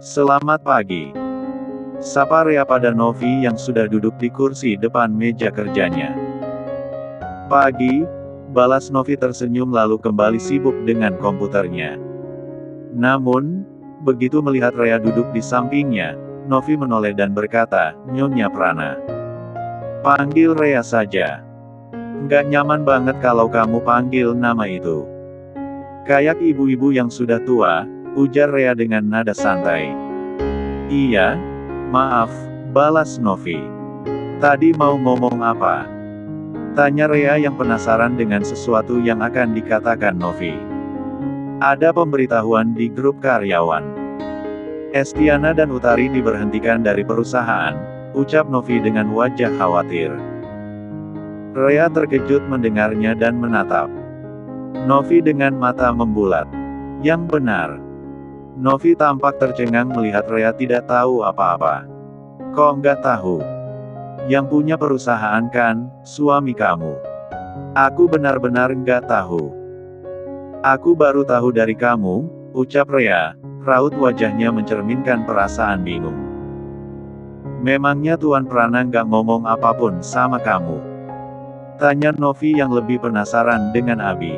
Selamat pagi. Sapa Rea pada Novi yang sudah duduk di kursi depan meja kerjanya. Pagi, balas Novi tersenyum lalu kembali sibuk dengan komputernya. Namun, begitu melihat Rea duduk di sampingnya, Novi menoleh dan berkata, "Nyonya Prana. Panggil Rea saja. Nggak nyaman banget kalau kamu panggil nama itu. Kayak ibu-ibu yang sudah tua," ujar Rea dengan nada santai. "Iya, maaf," balas Novi. "Tadi mau ngomong apa?" tanya Rea yang penasaran dengan sesuatu yang akan dikatakan Novi. "Ada pemberitahuan di grup karyawan. Estiana dan Utari diberhentikan dari perusahaan," ucap Novi dengan wajah khawatir. Rea terkejut mendengarnya dan menatap Novi dengan mata membulat. "Yang benar." Novi tampak tercengang melihat Rea tidak tahu apa-apa. "Kok nggak tahu? Yang punya perusahaan kan, suami kamu." "Aku benar-benar nggak tahu." "Aku baru tahu dari kamu," ucap Rea, raut wajahnya mencerminkan perasaan bingung. "Memangnya Tuan Prana nggak ngomong apapun sama kamu?" tanya Novi yang lebih penasaran dengan Abi.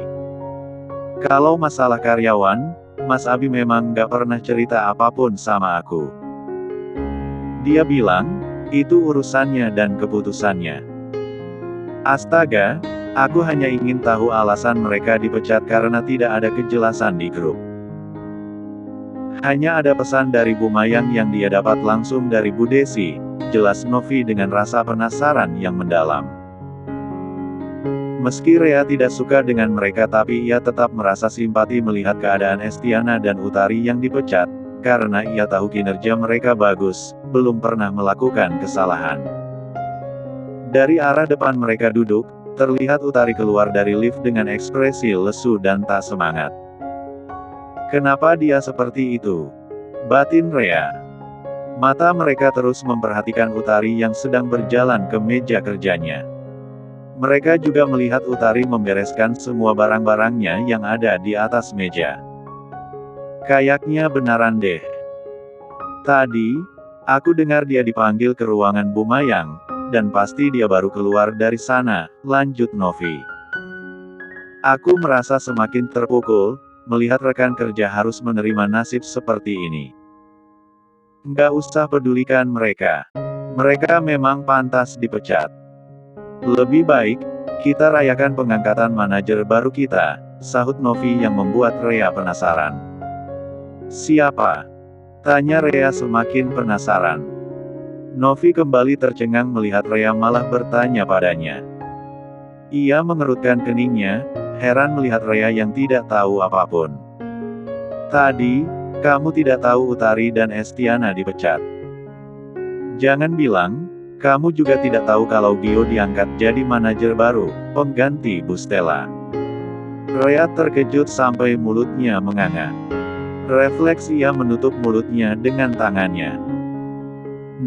"Kalau masalah karyawan, Mas Abi memang nggak pernah cerita apapun sama aku. Dia bilang, itu urusannya dan keputusannya." "Astaga, aku hanya ingin tahu alasan mereka dipecat karena tidak ada kejelasan di grup. Hanya ada pesan dari Bu Mayang yang dia dapat langsung dari Bu Desi," jelas Novi dengan rasa penasaran yang mendalam. Meski Rea tidak suka dengan mereka tapi ia tetap merasa simpati melihat keadaan Estiana dan Utari yang dipecat, karena ia tahu kinerja mereka bagus, belum pernah melakukan kesalahan. Dari arah depan mereka duduk, terlihat Utari keluar dari lift dengan ekspresi lesu dan tak semangat. "Kenapa dia seperti itu?" batin Rea. Mata mereka terus memperhatikan Utari yang sedang berjalan ke meja kerjanya. Mereka juga melihat Utari membereskan semua barang-barangnya yang ada di atas meja. "Kayaknya benaran deh. Tadi, aku dengar dia dipanggil ke ruangan Bu Mayang, dan pasti dia baru keluar dari sana," lanjut Novi. "Aku merasa semakin terpukul, melihat rekan kerja harus menerima nasib seperti ini. Nggak usah pedulikan mereka. Mereka memang pantas dipecat. Lebih baik, kita rayakan pengangkatan manajer baru kita," sahut Novi yang membuat Rea penasaran. "Siapa?" tanya Rea semakin penasaran. Novi kembali tercengang melihat Rea malah bertanya padanya. Ia mengerutkan keningnya, heran melihat Rea yang tidak tahu apapun. "Tadi, kamu tidak tahu Utari dan Estiana dipecat? Jangan bilang, kamu juga tidak tahu kalau Gio diangkat jadi manajer baru, pengganti Bu Stella?" Rea terkejut sampai mulutnya menganga. Refleks ia menutup mulutnya dengan tangannya.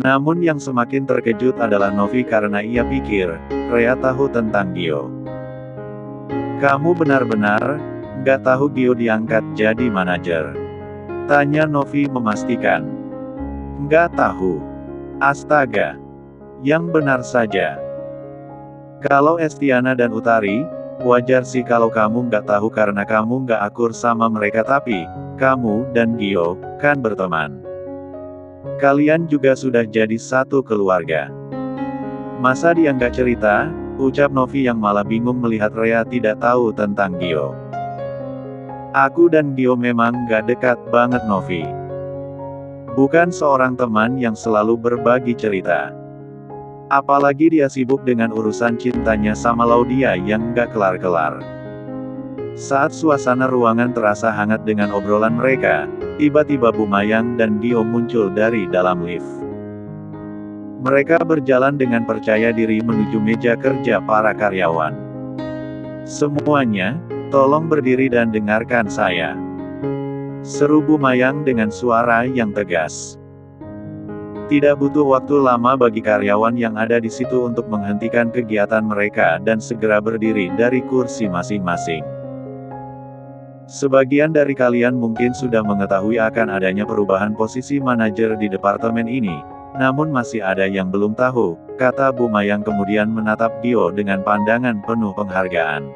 Namun yang semakin terkejut adalah Novi karena ia pikir, Rea tahu tentang Gio. "Kamu benar-benar nggak tahu Gio diangkat jadi manajer?" tanya Novi memastikan. "Nggak tahu." "Astaga. Yang benar saja. Kalau Estiana dan Utari, wajar sih kalau kamu nggak tahu karena kamu nggak akur sama mereka tapi, kamu dan Gio, kan berteman. Kalian juga sudah jadi satu keluarga. Masa dia nggak cerita?" ucap Novi yang malah bingung melihat Rea tidak tahu tentang Gio. "Aku dan Gio memang nggak dekat banget Novi. Bukan seorang teman yang selalu berbagi cerita. Apalagi dia sibuk dengan urusan cintanya sama Laudia yang nggak kelar-kelar." Saat suasana ruangan terasa hangat dengan obrolan mereka, tiba-tiba Bu Mayang dan Gio muncul dari dalam lift. Mereka berjalan dengan percaya diri menuju meja kerja para karyawan. "Semuanya, tolong berdiri dan dengarkan saya," seru Bu Mayang dengan suara yang tegas. Tidak butuh waktu lama bagi karyawan yang ada di situ untuk menghentikan kegiatan mereka dan segera berdiri dari kursi masing-masing. Sebagian dari kalian mungkin sudah mengetahui akan adanya perubahan posisi manajer di departemen ini, namun masih ada yang belum tahu, kata Bu Mayang kemudian menatap Gio dengan pandangan penuh penghargaan.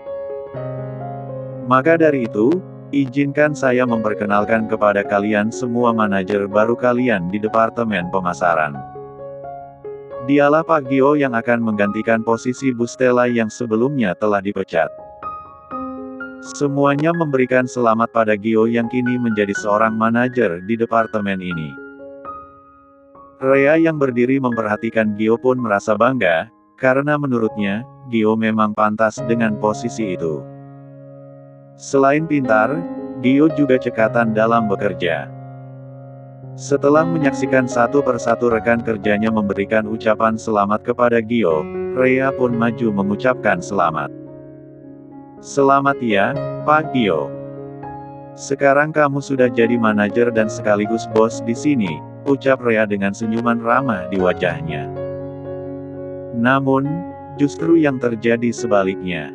Maka dari itu, izinkan saya memperkenalkan kepada kalian semua manajer baru kalian di departemen pemasaran. Dialah Pak Gio yang akan menggantikan posisi Bu Stella yang sebelumnya telah dipecat. Semuanya memberikan selamat pada Gio yang kini menjadi seorang manajer di departemen ini. Rea yang berdiri memperhatikan Gio pun merasa bangga, karena menurutnya, Gio memang pantas dengan posisi itu. Selain pintar, Gio juga cekatan dalam bekerja. Setelah menyaksikan satu persatu rekan kerjanya memberikan ucapan selamat kepada Gio, Rea pun maju mengucapkan selamat. Selamat ya, Pak Gio. Sekarang kamu sudah jadi manajer dan sekaligus bos di sini, ucap Rea dengan senyuman ramah di wajahnya. Namun, justru yang terjadi sebaliknya.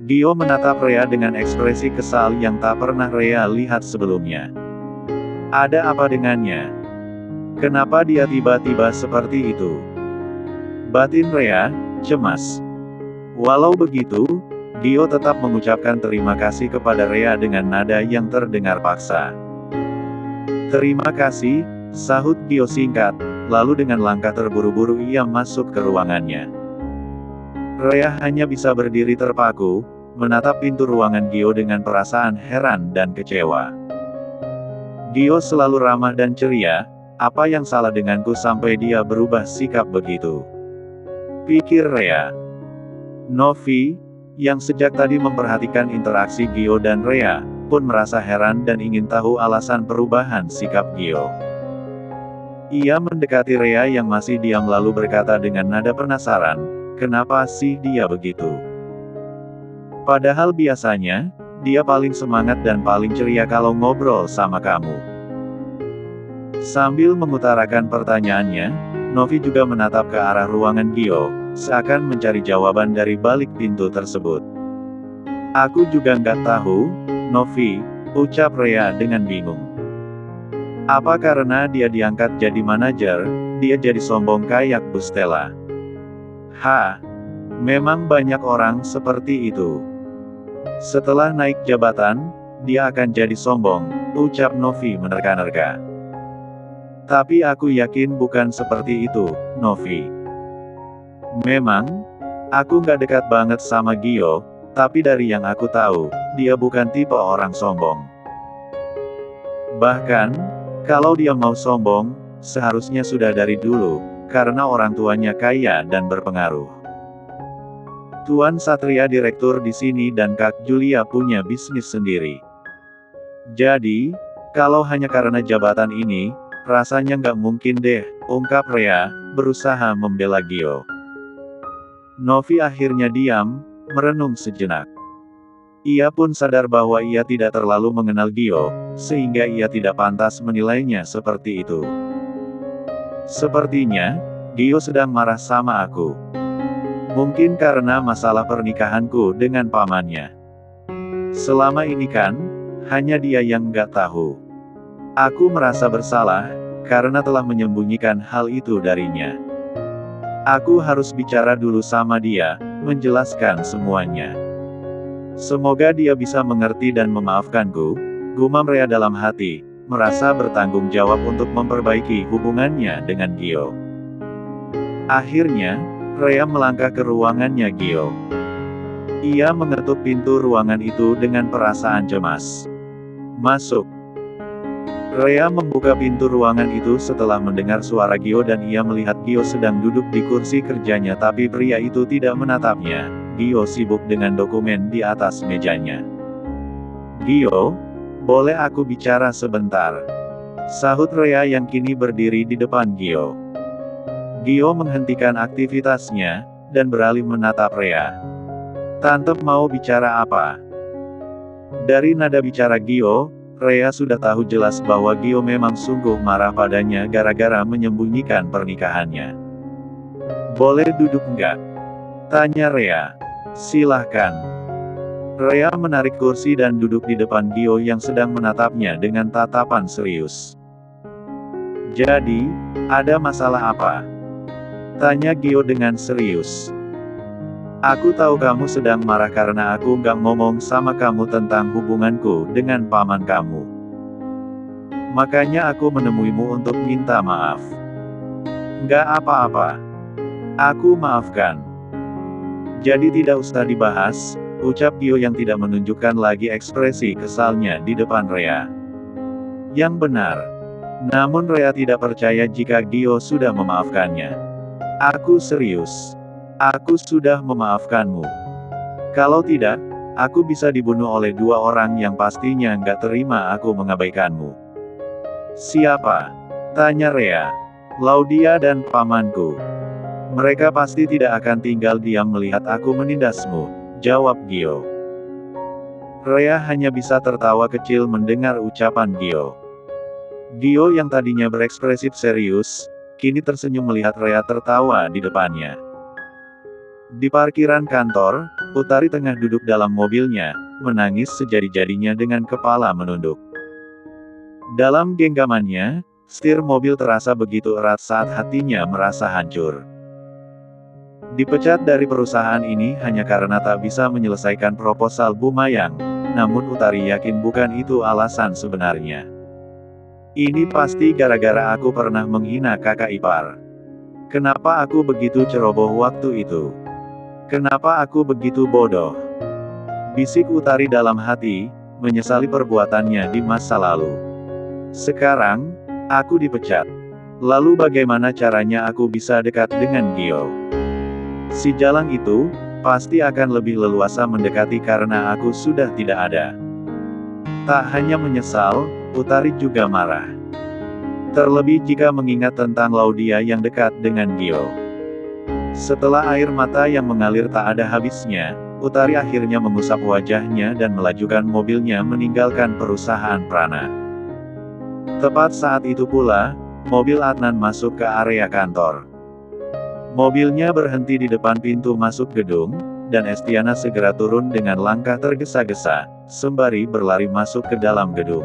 Gio menatap Rea dengan ekspresi kesal yang tak pernah Rea lihat sebelumnya. Ada apa dengannya? Kenapa dia tiba-tiba seperti itu? Batin Rea cemas. Walau begitu, Gio tetap mengucapkan terima kasih kepada Rea dengan nada yang terdengar paksa. Terima kasih, sahut Gio singkat, lalu dengan langkah terburu-buru ia masuk ke ruangannya. Rea hanya bisa berdiri terpaku, menatap pintu ruangan Gio dengan perasaan heran dan kecewa. Gio selalu ramah dan ceria, apa yang salah denganku sampai dia berubah sikap begitu? Pikir Rea. Novi, yang sejak tadi memperhatikan interaksi Gio dan Rea, pun merasa heran dan ingin tahu alasan perubahan sikap Gio. Ia mendekati Rea yang masih diam lalu berkata dengan nada penasaran, kenapa sih dia begitu? Padahal biasanya, dia paling semangat dan paling ceria kalau ngobrol sama kamu. Sambil mengutarakan pertanyaannya, Novi juga menatap ke arah ruangan Gio, seakan mencari jawaban dari balik pintu tersebut. Aku juga nggak tahu, Novi, ucap Rea dengan bingung. Apa karena dia diangkat jadi manajer, dia jadi sombong kayak Bu Stella? Memang banyak orang seperti itu. Setelah naik jabatan, dia akan jadi sombong, ucap Novi menerka-nerka. Tapi aku yakin bukan seperti itu, Novi. Memang, aku nggak dekat banget sama Gio, tapi dari yang aku tahu, dia bukan tipe orang sombong. Bahkan, kalau dia mau sombong, seharusnya sudah dari dulu, karena orang tuanya kaya dan berpengaruh. Tuan Satria direktur di sini dan Kak Julia punya bisnis sendiri. Jadi, kalau hanya karena jabatan ini, rasanya nggak mungkin deh, ungkap Rea, berusaha membela Gio. Novi akhirnya diam, merenung sejenak. Ia pun sadar bahwa ia tidak terlalu mengenal Gio, sehingga ia tidak pantas menilainya seperti itu. Sepertinya, Gio sedang marah sama aku. Mungkin karena masalah pernikahanku dengan pamannya. Selama ini kan, hanya dia yang nggak tahu. Aku merasa bersalah, karena telah menyembunyikan hal itu darinya. Aku harus bicara dulu sama dia, menjelaskan semuanya. Semoga dia bisa mengerti dan memaafkanku, gumam Rea dalam hati, merasa bertanggung jawab untuk memperbaiki hubungannya dengan Gio. Akhirnya, Rea melangkah ke ruangannya Gio. Ia mengetuk pintu ruangan itu dengan perasaan cemas. Masuk. Rea membuka pintu ruangan itu setelah mendengar suara Gio dan ia melihat Gio sedang duduk di kursi kerjanya tapi pria itu tidak menatapnya. Gio sibuk dengan dokumen di atas mejanya. Gio, boleh aku bicara sebentar? Sahut Rea yang kini berdiri di depan Gio. Gio menghentikan aktivitasnya, dan beralih menatap Rea. Tante mau bicara apa? Dari nada bicara Gio, Rea sudah tahu jelas bahwa Gio memang sungguh marah padanya gara-gara menyembunyikan pernikahannya. Boleh duduk nggak? Tanya Rea. Silahkan. Rea menarik kursi dan duduk di depan Gio yang sedang menatapnya dengan tatapan serius. "Jadi, ada masalah apa?" tanya Gio dengan serius. "Aku tahu kamu sedang marah karena aku nggak ngomong sama kamu tentang hubunganku dengan paman kamu. Makanya aku menemuimu untuk minta maaf." "Nggak apa-apa. Aku maafkan. Jadi tidak usah dibahas," ucap Gio yang tidak menunjukkan lagi ekspresi kesalnya di depan Rea. Yang benar. Namun Rea tidak percaya jika Gio sudah memaafkannya. "Aku serius. Aku sudah memaafkanmu. Kalau tidak, aku bisa dibunuh oleh dua orang yang pastinya nggak terima aku mengabaikanmu." "Siapa?" tanya Rea. "Laudia dan pamanku. Mereka pasti tidak akan tinggal diam melihat aku menindasmu," jawab Gio. Rea hanya bisa tertawa kecil mendengar ucapan Gio. Gio yang tadinya berekspresif serius, kini tersenyum melihat Rea tertawa di depannya. Di parkiran kantor, Utari tengah duduk dalam mobilnya, menangis sejadi-jadinya dengan kepala menunduk. Dalam genggamannya, setir mobil terasa begitu erat saat hatinya merasa hancur. Dipecat dari perusahaan ini hanya karena tak bisa menyelesaikan proposal Bumayang, namun Utari yakin bukan itu alasan sebenarnya. "Ini pasti gara-gara aku pernah menghina kakak ipar. Kenapa aku begitu ceroboh waktu itu? Kenapa aku begitu bodoh?" bisik Utari dalam hati, menyesali perbuatannya di masa lalu. "Sekarang, aku dipecat. Lalu bagaimana caranya aku bisa dekat dengan Gio? Si Jalang itu, pasti akan lebih leluasa mendekati karena aku sudah tidak ada." Tak hanya menyesal, Utari juga marah. Terlebih jika mengingat tentang Laudia yang dekat dengan Gio. Setelah air mata yang mengalir tak ada habisnya, Utari akhirnya mengusap wajahnya dan melajukan mobilnya meninggalkan perusahaan Prana. Tepat saat itu pula, mobil Adnan masuk ke area kantor. Mobilnya berhenti di depan pintu masuk gedung, dan Estiana segera turun dengan langkah tergesa-gesa, sembari berlari masuk ke dalam gedung.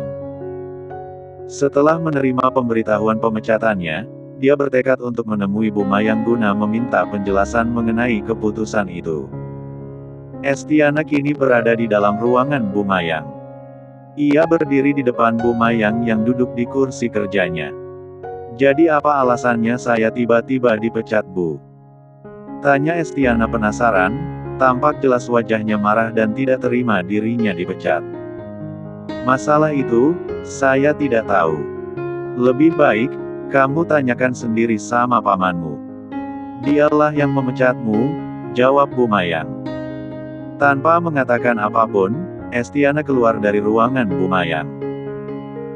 Setelah menerima pemberitahuan pemecatannya, dia bertekad untuk menemui Bumayang guna meminta penjelasan mengenai keputusan itu. Estiana kini berada di dalam ruangan Bumayang. Ia berdiri di depan Bumayang yang duduk di kursi kerjanya. "Jadi apa alasannya saya tiba-tiba dipecat, Bu?" tanya Estiana penasaran, tampak jelas wajahnya marah dan tidak terima dirinya dipecat. "Masalah itu, saya tidak tahu. Lebih baik, kamu tanyakan sendiri sama pamanmu. Dialah yang memecatmu," jawab Bumayang. Tanpa mengatakan apapun, Estiana keluar dari ruangan Bumayang.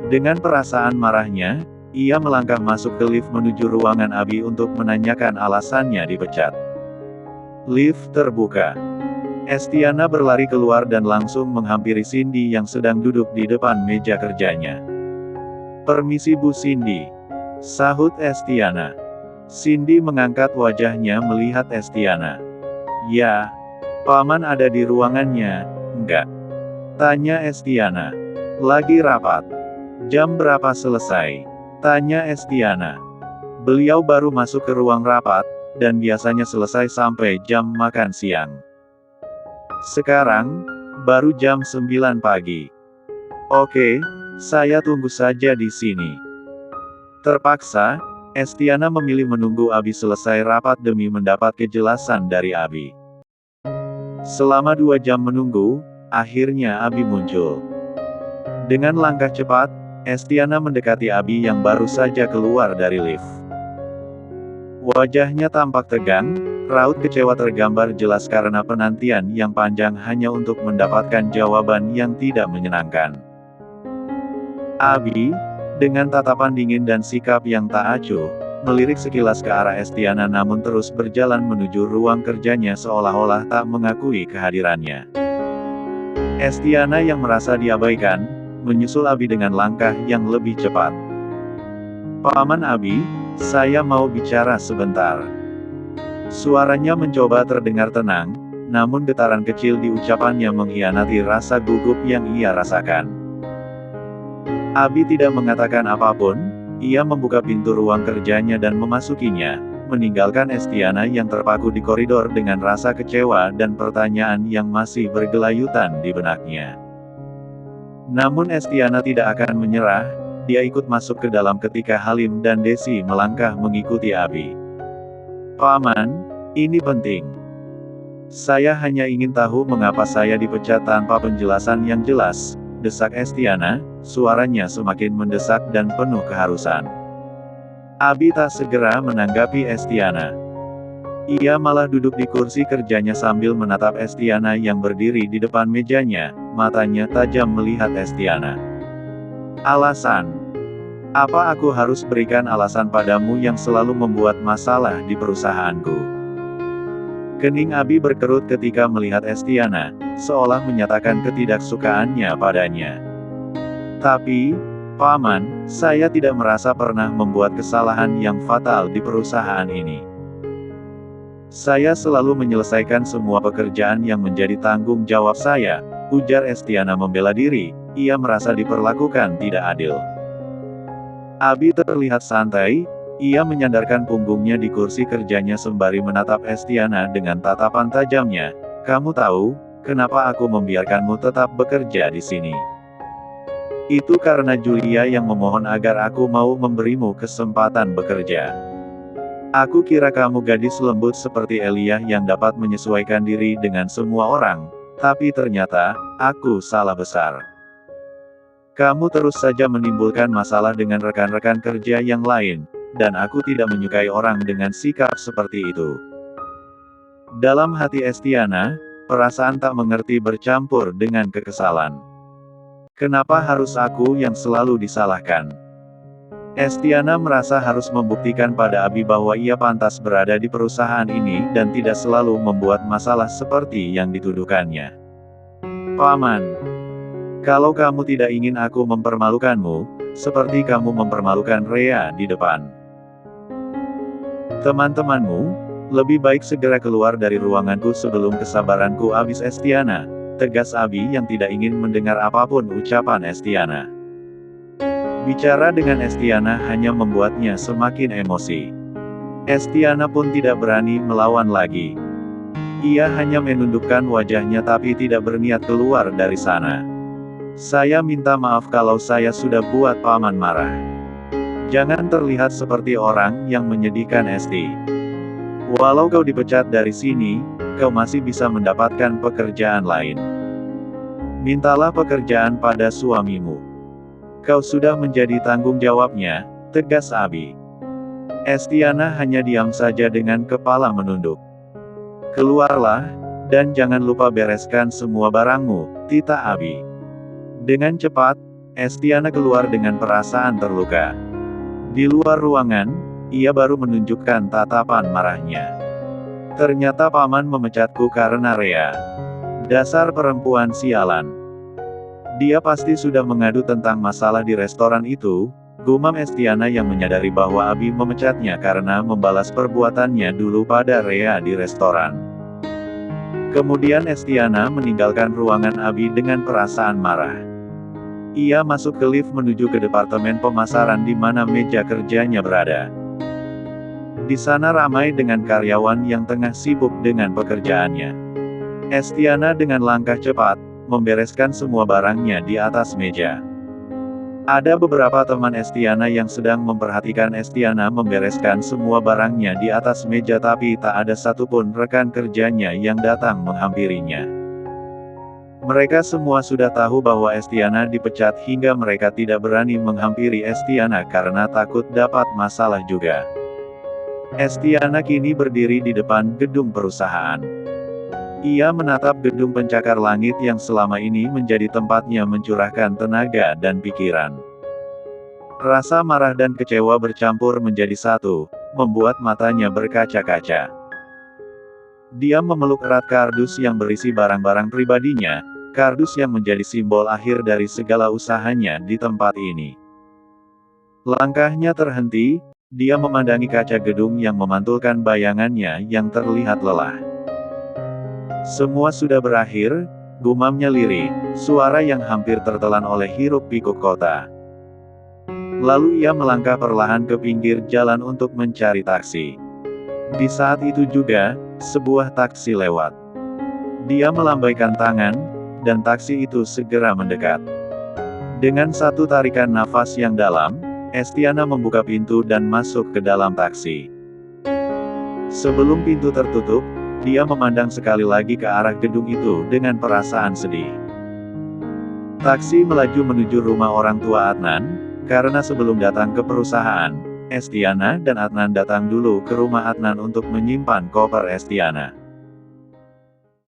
Dengan perasaan marahnya, ia melangkah masuk ke lift menuju ruangan Abi untuk menanyakan alasannya dipecat. Lift terbuka. Estiana berlari keluar dan langsung menghampiri Cindy yang sedang duduk di depan meja kerjanya. "Permisi Bu Cindy," sahut Estiana. Cindy mengangkat wajahnya melihat Estiana. "Ya, paman ada di ruangannya, enggak?" tanya Estiana. "Lagi rapat." "Jam berapa selesai?" tanya Estiana. "Beliau baru masuk ke ruang rapat, dan biasanya selesai sampai jam makan siang. Sekarang, baru jam 9 pagi." "Oke, saya tunggu saja di sini." Terpaksa, Estiana memilih menunggu Abi selesai rapat demi mendapat kejelasan dari Abi. Selama 2 jam menunggu, akhirnya Abi muncul. Dengan langkah cepat, Estiana mendekati Abi yang baru saja keluar dari lift. Wajahnya tampak tegang, raut kecewa tergambar jelas karena penantian yang panjang hanya untuk mendapatkan jawaban yang tidak menyenangkan. Abi, dengan tatapan dingin dan sikap yang tak acuh, melirik sekilas ke arah Estiana namun terus berjalan menuju ruang kerjanya seolah-olah tak mengakui kehadirannya. Estiana yang merasa diabaikan, menyusul Abi dengan langkah yang lebih cepat. "Paman Abi, saya mau bicara sebentar." Suaranya mencoba terdengar tenang, namun getaran kecil di ucapannya mengkhianati rasa gugup yang ia rasakan. Abi tidak mengatakan apapun, ia membuka pintu ruang kerjanya dan memasukinya, meninggalkan Estiana yang terpaku di koridor dengan rasa kecewa dan pertanyaan yang masih bergelayutan di benaknya. Namun Estiana tidak akan menyerah, dia ikut masuk ke dalam ketika Halim dan Desi melangkah mengikuti Abi. "Paman, ini penting. Saya hanya ingin tahu mengapa saya dipecat tanpa penjelasan yang jelas," desak Estiana, suaranya semakin mendesak dan penuh keharusan. Abi tak segera menanggapi Estiana. Ia malah duduk di kursi kerjanya sambil menatap Estiana yang berdiri di depan mejanya, matanya tajam melihat Estiana. "Alasan? Apa aku harus berikan alasan padamu yang selalu membuat masalah di perusahaanku?" Kening Abi berkerut ketika melihat Estiana, seolah menyatakan ketidaksukaannya padanya. "Tapi, Paman, saya tidak merasa pernah membuat kesalahan yang fatal di perusahaan ini. Saya selalu menyelesaikan semua pekerjaan yang menjadi tanggung jawab saya," ujar Estiana membela diri, ia merasa diperlakukan tidak adil. Abi terlihat santai, ia menyandarkan punggungnya di kursi kerjanya sembari menatap Estiana dengan tatapan tajamnya. "Kamu tahu, kenapa aku membiarkanmu tetap bekerja di sini? Itu karena Julia yang memohon agar aku mau memberimu kesempatan bekerja. Aku kira kamu gadis lembut seperti Elia yang dapat menyesuaikan diri dengan semua orang, tapi ternyata, aku salah besar. Kamu terus saja menimbulkan masalah dengan rekan-rekan kerja yang lain, dan aku tidak menyukai orang dengan sikap seperti itu." Dalam hati Estiana, perasaan tak mengerti bercampur dengan kekesalan. Kenapa harus aku yang selalu disalahkan? Estiana merasa harus membuktikan pada Abi bahwa ia pantas berada di perusahaan ini dan tidak selalu membuat masalah seperti yang dituduhkannya. "Paman, kalau kamu tidak ingin aku mempermalukanmu, seperti kamu mempermalukan Rea di depan teman-temanmu, lebih baik segera keluar dari ruanganku sebelum kesabaranku habis." Estiana, tegas Abi yang tidak ingin mendengar apapun ucapan Estiana. Bicara dengan Estiana hanya membuatnya semakin emosi. Estiana pun tidak berani melawan lagi. Ia hanya menundukkan wajahnya tapi tidak berniat keluar dari sana. "Saya minta maaf kalau saya sudah buat Paman marah. Jangan terlihat seperti orang yang menyedihkan Esti. Walau kau dipecat dari sini, kau masih bisa mendapatkan pekerjaan lain. Mintalah pekerjaan pada suamimu. Kau sudah menjadi tanggung jawabnya," tegas Abi. Estiana hanya diam saja dengan kepala menunduk. "Keluarlah, dan jangan lupa bereskan semua barangmu," titah Abi. Dengan cepat, Estiana keluar dengan perasaan terluka. Di luar ruangan, ia baru menunjukkan tatapan marahnya. "Ternyata Paman memecatku karena Rea. Dasar perempuan sialan. Dia pasti sudah mengadu tentang masalah di restoran itu," gumam Estiana yang menyadari bahwa Abi memecatnya karena membalas perbuatannya dulu pada Rea di restoran. Kemudian Estiana meninggalkan ruangan Abi dengan perasaan marah. Ia masuk ke lift menuju ke departemen pemasaran di mana meja kerjanya berada. Di sana ramai dengan karyawan yang tengah sibuk dengan pekerjaannya. Estiana dengan langkah cepat membereskan semua barangnya di atas meja. Ada beberapa teman Estiana yang sedang memperhatikan Estiana membereskan semua barangnya di atas meja tapi tak ada satupun rekan kerjanya yang datang menghampirinya. Mereka semua sudah tahu bahwa Estiana dipecat hingga mereka tidak berani menghampiri Estiana karena takut dapat masalah juga. Estiana kini berdiri di depan gedung perusahaan. Ia menatap gedung pencakar langit yang selama ini menjadi tempatnya mencurahkan tenaga dan pikiran. Rasa marah dan kecewa bercampur menjadi satu, membuat matanya berkaca-kaca. Dia memeluk erat kardus yang berisi barang-barang pribadinya, kardus yang menjadi simbol akhir dari segala usahanya di tempat ini. Langkahnya terhenti, dia memandangi kaca gedung yang memantulkan bayangannya yang terlihat lelah. Semua sudah berakhir, gumamnya lirih, suara yang hampir tertelan oleh hiruk-pikuk kota. Lalu ia melangkah perlahan ke pinggir jalan untuk mencari taksi. Di saat itu juga, sebuah taksi lewat. Dia melambaikan tangan, dan taksi itu segera mendekat. Dengan satu tarikan nafas yang dalam, Estiana membuka pintu dan masuk ke dalam taksi. Sebelum pintu tertutup, dia memandang sekali lagi ke arah gedung itu dengan perasaan sedih. Taksi melaju menuju rumah orang tua Adnan, karena sebelum datang ke perusahaan, Estiana dan Adnan datang dulu ke rumah Adnan untuk menyimpan koper Estiana.